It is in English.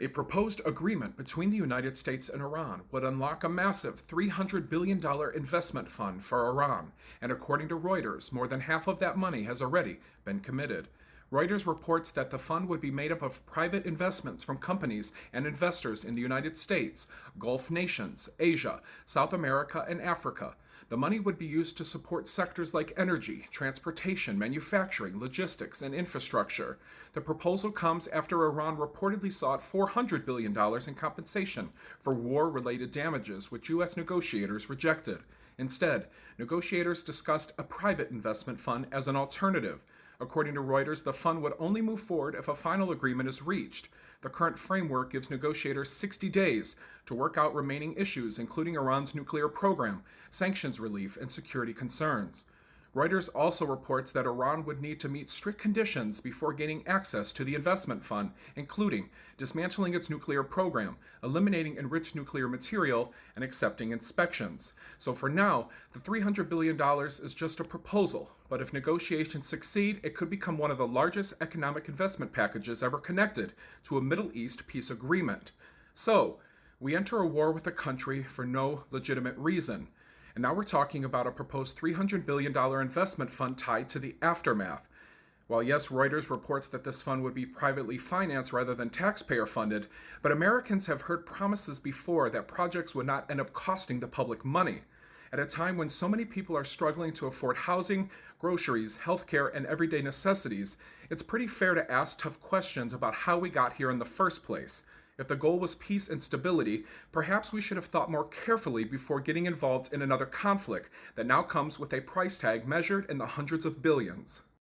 A proposed agreement between the United States and Iran would unlock a massive $300 billion investment fund for Iran, and according to Reuters, more than half of that money has already been committed. Reuters reports that the fund would be made up of private investments from companies and investors in the United States, Gulf nations, Asia, South America, and Africa. The money would be used to support sectors like energy, transportation, manufacturing, logistics, and infrastructure. The proposal comes after Iran reportedly sought $400 billion in compensation for war related damages, which U.S. negotiators rejected. Instead, negotiators discussed a private investment fund as an alternative. According to Reuters, the fund would only move forward if a final agreement is reached. The current framework gives negotiators 60 days to work out remaining issues, including Iran's nuclear program, sanctions relief, and security concerns. Reuters also reports that Iran would need to meet strict conditions before gaining access to the investment fund, including dismantling its nuclear program, eliminating enriched nuclear material, and accepting inspections. So for now, the $300 billion is just a proposal, but if negotiations succeed, it could become one of the largest economic investment packages ever connected to a Middle East peace agreement. So, we enter a war with a country for no legitimate reason. And now we're talking about a proposed $300 billion investment fund tied to the aftermath. While yes, Reuters reports that this fund would be privately financed rather than taxpayer funded, but Americans have heard promises before that projects would not end up costing the public money. At a time when so many people are struggling to afford housing, groceries, healthcare, and everyday necessities, it's pretty fair to ask tough questions about how we got here in the first place. If the goal was peace and stability, perhaps we should have thought more carefully before getting involved in another conflict that now comes with a price tag measured in the hundreds of billions.